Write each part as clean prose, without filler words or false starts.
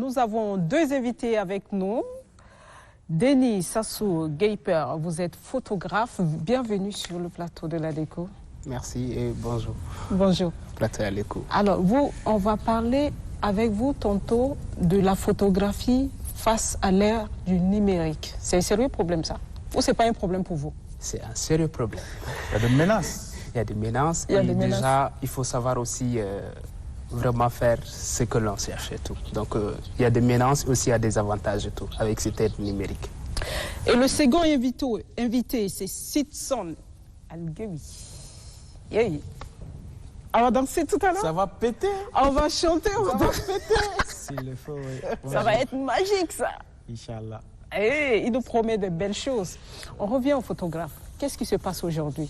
nous avons deux invités avec nous. Denis Sassou Geiper, vous êtes photographe. Bienvenue sur le plateau de la Déco. Merci et bonjour. Bonjour. Plateau à l'écho. Alors, on va parler avec vous tantôt de la photographie face à l'ère du numérique. C'est un sérieux problème, ça? Ou c'est pas un problème pour vous? C'est un sérieux problème. Il y a des menaces. Il y a des menaces. Déjà, il faut savoir aussi vraiment faire ce que l'on cherche et tout. Donc, il y a des menaces, aussi il y a des avantages et tout, avec cette ère numérique. Et le second invité c'est Sidson Alguewi. Yeah. On va danser tout à l'heure? Ça va péter. On va chanter, on va péter. S'il le faut, oui. Ça va être magique, ça. Inch'Allah. Et il nous promet de belles choses. On revient au photographe. Qu'est-ce qui se passe aujourd'hui?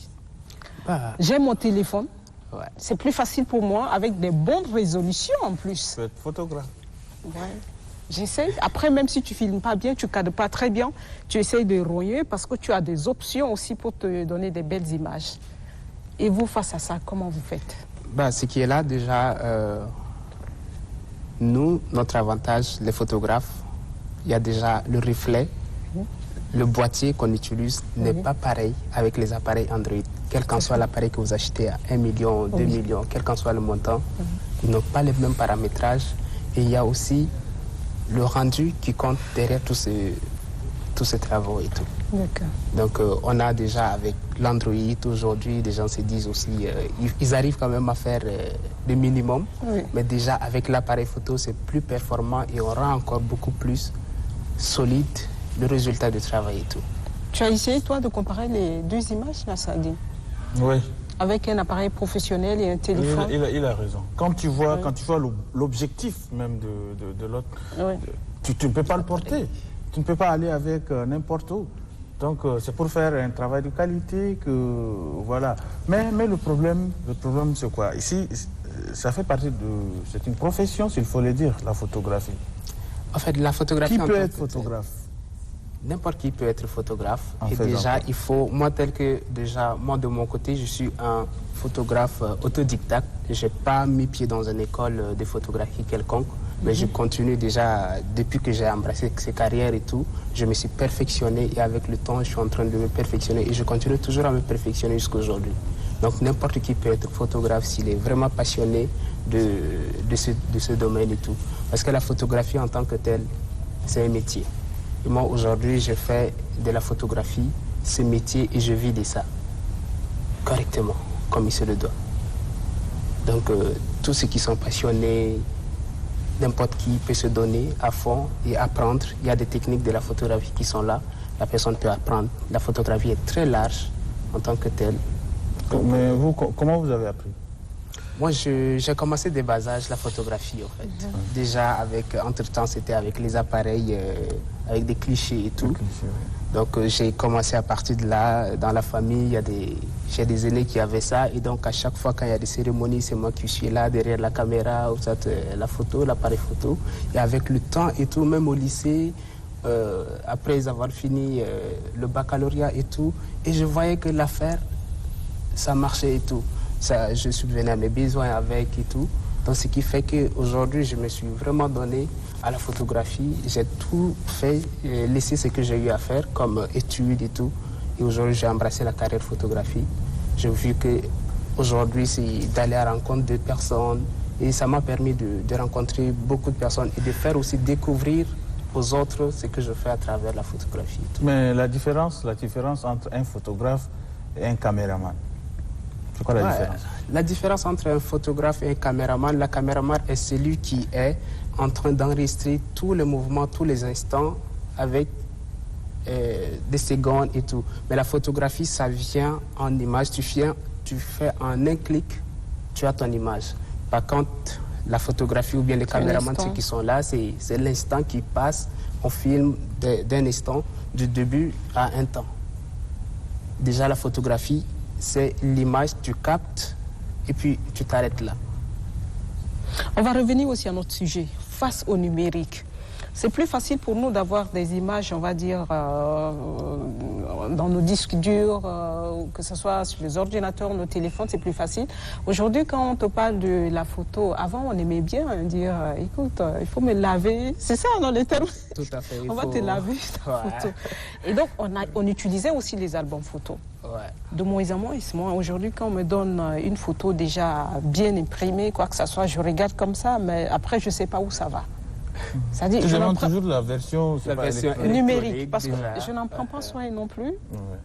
J'ai mon téléphone. Ouais. C'est plus facile pour moi avec des bonnes résolutions en plus. Tu peux être photographe. Ouais. J'essaie. Après, même si tu ne filmes pas bien, tu ne cadres pas très bien, tu essayes de rogner parce que tu as des options aussi pour te donner des belles images. Et vous, face à ça, comment vous faites? Ce qui est là, déjà, nous, notre avantage, les photographes, il y a déjà le reflet. Le boîtier qu'on utilise n'est pas pareil avec les appareils Android. Quel qu'en soit l'appareil que vous achetez à 1 million, 2 millions, quel qu'en soit le montant, ils n'ont pas les mêmes paramétrages. Et il y a aussi le rendu qui compte derrière tous ces travaux et tout. Donc on a déjà avec l'Android aujourd'hui, des gens se disent aussi, ils arrivent quand même à faire le minimum. Mais déjà avec l'appareil photo, c'est plus performant et on rend encore beaucoup plus solide le résultat du travail et tout. Tu as essayé, toi, de comparer les deux images, Nassadine? Oui. Avec un appareil professionnel et un téléphone? Il a raison. Quand tu vois l'objectif même de l'autre, tu ne peux pas le porter. Tu ne peux pas aller avec n'importe où. Donc, c'est pour faire un travail de qualité que, voilà. Mais le problème c'est quoi? Ici, ça fait partie de... C'est une profession, s'il faut le dire, la photographie. En fait, la photographie... Qui peut être photographe? N'importe qui peut être photographe. Et déjà, il faut... Moi, moi, de mon côté, je suis un photographe autodidacte. Je n'ai pas mis pied dans une école de photographie quelconque. Mais je continue déjà, depuis que j'ai embrassé ces carrières et tout, je me suis perfectionné et avec le temps, je suis en train de me perfectionner et je continue toujours à me perfectionner jusqu'à aujourd'hui. Donc n'importe qui peut être photographe s'il est vraiment passionné de ce domaine et tout. Parce que la photographie en tant que telle, c'est un métier. Et moi aujourd'hui, je fais de la photographie, ce métier, et je vis de ça correctement, comme il se le doit. Donc tous ceux qui sont passionnés, n'importe qui peut se donner à fond et apprendre. Il y a des techniques de la photographie qui sont là. La personne peut apprendre. La photographie est très large en tant que telle. Mais vous, comment vous avez appris? Moi, j'ai commencé dès bas âge la photographie, en fait. Déjà, entre-temps, c'était avec les appareils, avec des clichés et tout. Donc, j'ai commencé à partir de là. Dans la famille, j'ai des aînés qui avaient ça. Et donc, à chaque fois, quand il y a des cérémonies, c'est moi qui suis là, derrière la caméra, ou la photo, l'appareil photo. Et avec le temps et tout, même au lycée, après avoir fini le baccalauréat et tout, et je voyais que l'affaire, ça marchait et tout. Je subvenais à mes besoins avec et tout. Donc, ce qui fait qu'aujourd'hui, je me suis vraiment donné à la photographie. J'ai tout fait, laissé ce que j'ai eu à faire comme études et tout. Et aujourd'hui, j'ai embrassé la carrière photographie. J'ai vu qu'aujourd'hui, c'est d'aller à la rencontre de personnes. Et ça m'a permis de rencontrer beaucoup de personnes et de faire aussi découvrir aux autres ce que je fais à travers la photographie. Et tout. Mais la différence entre un photographe et un caméraman, c'est quoi la différence? La différence entre un photographe et un caméraman, le caméraman est celui qui est en train d'enregistrer tous les mouvements, tous les instants avec des secondes et tout. Mais la photographie, ça vient en image. Tu fais en un clic, tu as ton image. Par contre, la photographie ou bien les caméramans, ceux qui sont là, c'est l'instant qui passe. On filme d'un instant, du début à un temps. Déjà, la photographie, c'est l'image, tu captes et puis tu t'arrêtes là. On va revenir aussi à notre sujet, face au numérique. c'est plus facile pour nous d'avoir des images, on va dire, dans nos disques durs, que ce soit sur les ordinateurs, nos téléphones, c'est plus facile. Aujourd'hui, quand on te parle de la photo, avant, on aimait bien dire, écoute, il faut me laver. C'est ça, non, les termes? Tout à fait. On va te laver ta photo. Et donc, on utilisait aussi les albums photos. Ouais. De moins en moins. Moi, aujourd'hui, quand on me donne une photo déjà bien imprimée, quoi que ce soit, je regarde comme ça, mais après, je ne sais pas où ça va. C'est-à-dire, je demande toujours la version numérique, parce que je n'en prends pas soin non plus. Ouais.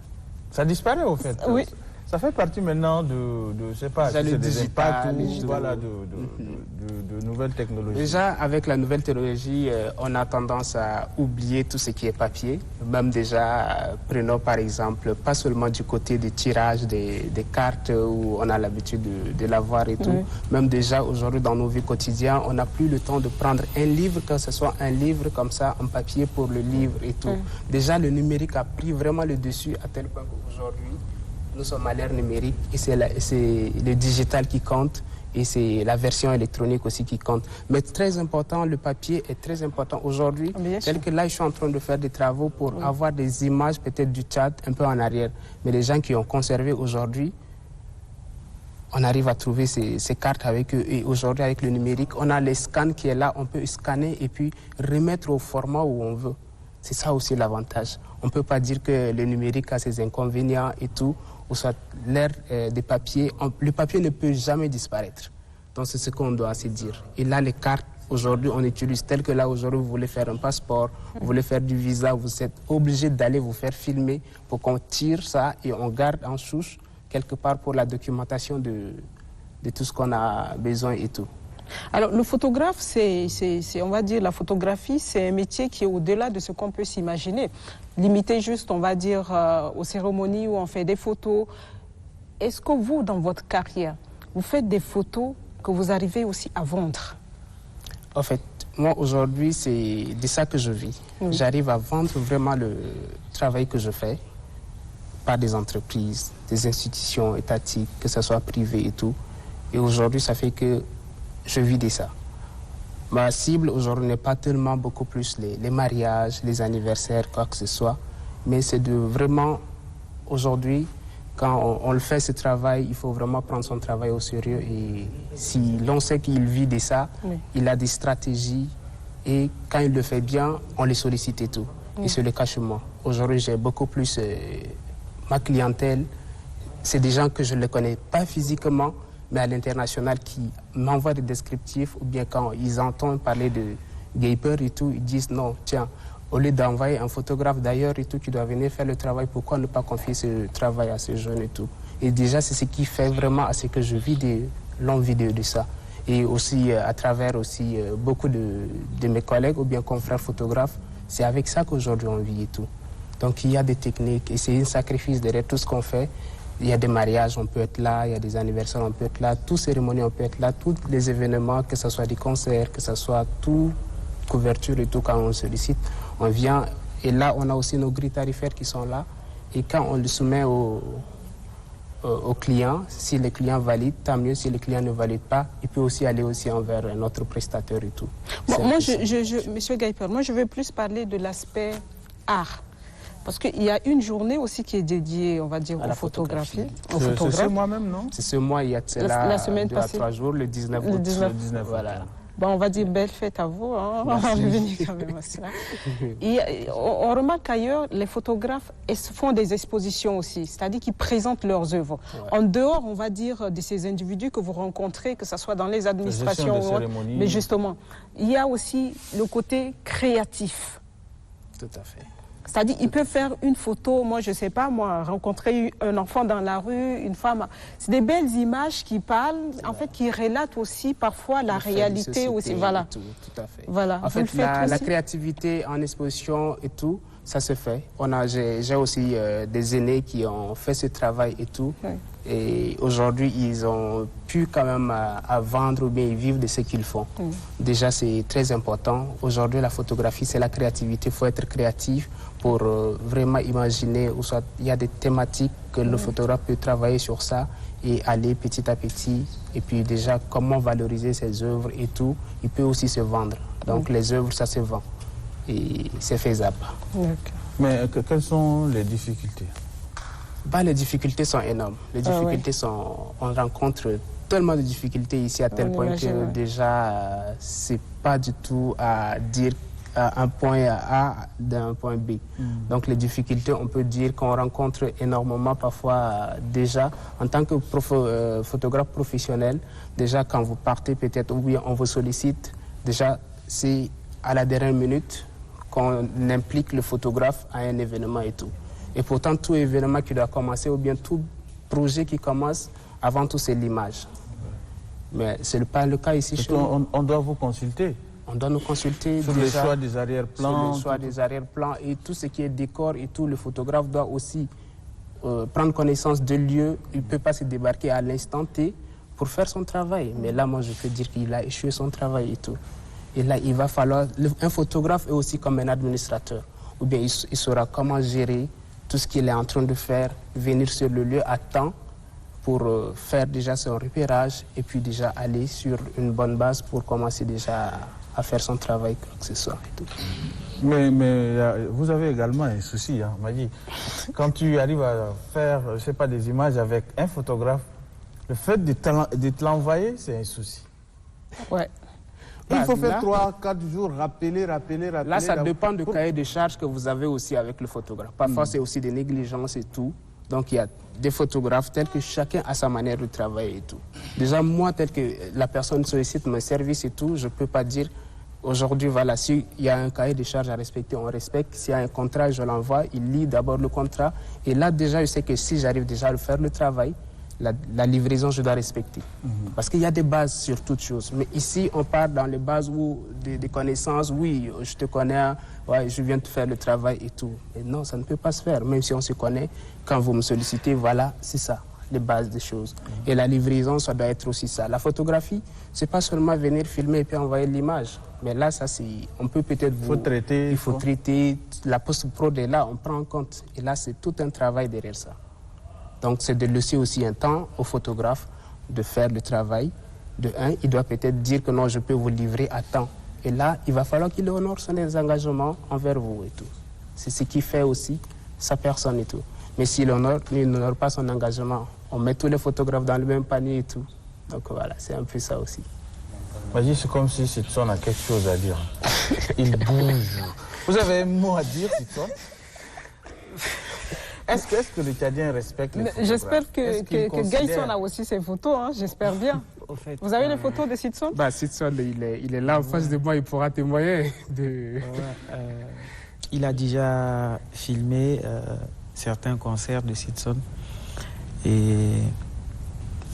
Ça disparaît, au fait. Oui. Ça fait partie maintenant je sais pas, si c'est des impacts ou voilà, de nouvelles technologies. Déjà, avec la nouvelle technologie, on a tendance à oublier tout ce qui est papier. Même déjà, prenons par exemple, pas seulement du côté du tirage des cartes où on a l'habitude de l'avoir et tout. Même déjà, aujourd'hui, dans nos vies quotidiennes, on n'a plus le temps de prendre un livre, que ce soit un livre comme ça, en papier pour le livre et tout. Déjà, le numérique a pris vraiment le dessus à tel point qu'aujourd'hui, nous sommes à l'ère numérique et c'est le digital qui compte et c'est la version électronique aussi qui compte. Mais très important, le papier est très important aujourd'hui. Tel que là, je suis en train de faire des travaux pour avoir des images peut-être du Tchad un peu en arrière. Mais les gens qui ont conservé aujourd'hui, on arrive à trouver ces cartes avec eux. Et aujourd'hui, avec le numérique, on a les scans qui est là, on peut scanner et puis remettre au format où on veut. C'est ça aussi l'avantage. On ne peut pas dire que le numérique a ses inconvénients et tout, ou soit l'ère des papiers. Le papier ne peut jamais disparaître. Donc c'est ce qu'on doit se dire. Et là, les cartes, aujourd'hui, on utilise tel que là, aujourd'hui, vous voulez faire un passeport, vous voulez faire du visa, vous êtes obligé d'aller vous faire filmer pour qu'on tire ça et on garde en souche quelque part pour la documentation de tout ce qu'on a besoin et tout. Alors, le photographe, on va dire, la photographie, c'est un métier qui est au-delà de ce qu'on peut s'imaginer. Limité juste, on va dire, aux cérémonies où on fait des photos. Est-ce que vous, dans votre carrière, vous faites des photos que vous arrivez aussi à vendre? En fait, moi, aujourd'hui, c'est de ça que je vis. J'arrive à vendre vraiment le travail que je fais par des entreprises, des institutions étatiques, que ce soit privé et tout. Et aujourd'hui, ça fait que je vis de ça. Ma cible aujourd'hui n'est pas tellement beaucoup plus les mariages, les anniversaires, quoi que ce soit, mais c'est de vraiment, aujourd'hui, quand on le fait ce travail, il faut vraiment prendre son travail au sérieux. Et si l'on sait qu'il vit de ça, il a des stratégies et quand il le fait bien, on les sollicite et tout. Et c'est le cas chez moi. Aujourd'hui, j'ai beaucoup plus ma clientèle. C'est des gens que je ne connais pas physiquement, mais à l'international qui m'envoient des descriptifs ou bien quand ils entendent parler de Gayper et tout, ils disent non, tiens, au lieu d'envoyer un photographe d'ailleurs et tout qui doit venir faire le travail, pourquoi ne pas confier ce travail à ces jeunes et tout. Et déjà, c'est ce qui fait vraiment à ce que je vis des longues vidéos de ça. Et aussi, à travers aussi beaucoup de mes collègues ou bien confrères photographes, c'est avec ça qu'aujourd'hui on vit et tout. Donc il y a des techniques et c'est un sacrifice derrière tout ce qu'on fait. Il y a des mariages, on peut être là, il y a des anniversaires, on peut être là, toutes cérémonies, on peut être là, tous les événements, que ce soit des concerts, que ce soit toute couverture et tout, quand on sollicite, on vient. Et là, on a aussi nos grilles tarifaires qui sont là. Et quand on le soumet au client, si le client valide, tant mieux. Si le client ne valide pas, il peut aussi aller aussi envers notre prestataire et tout. Bon, moi, Monsieur Gayper, moi, je veux plus parler de l'aspect art. Parce qu'il y a une journée aussi qui est dédiée, on va dire, aux photographies. C'est ce mois même, non? C'est ce mois, il y a la semaine 2 à 3 jours, le 19 août. Le 19, voilà. Bon, on va dire belle fête à vous, hein. On va revenir quand même à cela. Et on remarque qu'ailleurs, les photographes font des expositions aussi, c'est-à-dire qu'ils présentent leurs œuvres. Ouais. En dehors, on va dire, de ces individus que vous rencontrez, que ce soit dans les administrations ou autres, mais justement, il y a aussi le côté créatif. Tout à fait. C'est-à-dire, il peut faire une photo, moi, je ne sais pas, moi, rencontrer un enfant dans la rue, une femme. C'est des belles images qui parlent, en fait, qui relatent aussi parfois la réalité aussi. Voilà. Tout à fait. Voilà. En fait, la créativité en exposition et tout, ça se fait. J'ai aussi des aînés qui ont fait ce travail et tout. Oui. Et aujourd'hui, ils ont pu quand même à vendre ou bien ils vivent de ce qu'ils font. Déjà, c'est très important. Aujourd'hui, la photographie, c'est la créativité. Il faut être créatif pour vraiment imaginer. Ou soit, il y a des thématiques que le photographe peut travailler sur ça et aller petit à petit. Et puis déjà, comment valoriser ses œuvres et tout. Il peut aussi se vendre. Donc les œuvres, ça se vend. et c'est faisable. Mais quelles sont les difficultés? Les difficultés sont énormes. Les difficultés sont... On rencontre tellement de difficultés ici à tel point que déjà, c'est pas du tout à dire un point A d'un point B. Donc les difficultés, on peut dire qu'on rencontre énormément parfois déjà en tant que photographe professionnel. Déjà quand vous partez peut-être ou bien on vous sollicite, déjà c'est à la dernière minute qu'on implique le photographe à un événement et tout. Et pourtant tout événement qui doit commencer ou bien tout projet qui commence, avant tout c'est l'image. Mais ce n'est pas le cas ici chez nous. On doit vous consulter. On doit nous consulter sur déjà, le choix des arrière-plans. Sur le choix des arrière-plans et tout ce qui est décor et tout. Le photographe doit aussi prendre connaissance de lieu. Il ne peut pas se débarquer à l'instant T pour faire son travail. Mais là, moi, je peux dire qu'il a échoué son travail et tout. Et là, il va falloir... Un photographe est aussi comme un administrateur. Ou bien il saura comment gérer tout ce qu'il est en train de faire, venir sur le lieu à temps pour faire déjà son repérage et puis déjà aller sur une bonne base pour commencer déjà à faire son travail, quoi que ce soit et tout. Mais vous avez également un souci, hein, Maggie. Quand tu arrives à faire, je sais pas, des images avec un photographe, le fait de te l'envoyer, c'est un souci. Ouais. Il faut faire 3-4 jours, rappeler. Là, ça dépend du cahier de charges que vous avez aussi avec le photographe. Parfois, c'est aussi des négligences et tout. Donc, il y a des photographes tels que chacun a sa manière de travailler et tout. Déjà, moi, tel que la personne sollicite mes services et tout, je ne peux pas dire aujourd'hui, voilà, s'il y a un cahier de charges à respecter, on respecte. S'il y a un contrat, je l'envoie. Il lit d'abord le contrat. Et là, déjà, je sais que si j'arrive déjà à faire le travail, la livraison, je dois respecter. Parce qu'il y a des bases sur toutes choses. Mais ici, on part dans les bases où des connaissances. Oui, je te connais, ouais, je viens de faire le travail et tout. Et non, ça ne peut pas se faire. Même si on se connaît, quand vous me sollicitez, voilà, c'est ça, les bases des choses. Et la livraison, ça doit être aussi ça. La photographie, c'est pas seulement venir filmer et puis envoyer l'image. Mais là, ça, c'est... On peut peut-être... Il faut traiter. Il faut traiter. La post-prod est là, on prend en compte. Et là, c'est tout un travail derrière ça. Donc, c'est de laisser aussi un temps au photographe de faire le travail. De un, il doit peut-être dire que non, je peux vous livrer à temps. Et là, il va falloir qu'il honore son engagement envers vous et tout. C'est ce qui fait aussi sa personne et tout. Mais s'il n'honore pas son engagement, on met tous les photographes dans le même panier et tout. Donc voilà, c'est un peu ça aussi. Vas-y, c'est comme si Sitson a quelque chose à dire. Il bouge. Vous avez un mot à dire, Sitson? Est-ce que le Tchadien respecte les photographes? J'espère que Gaëson a aussi ses photos, hein, j'espère bien. Vous avez les photos de Sitson? Sitson, il est là en face de moi, il pourra témoigner. Il a déjà filmé certains concerts de Sitson. Et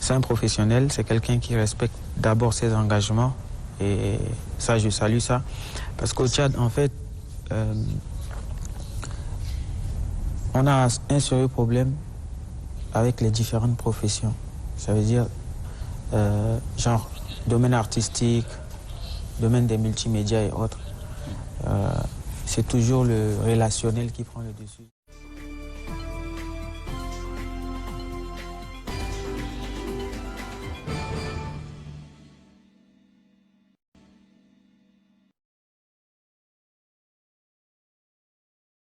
c'est un professionnel, c'est quelqu'un qui respecte d'abord ses engagements. Et ça, je salue ça. Parce qu'au Tchad, en fait, on a un sérieux problème avec les différentes professions. Ça veut dire, genre, domaine artistique, domaine des multimédias et autres. C'est toujours le relationnel qui prend le dessus.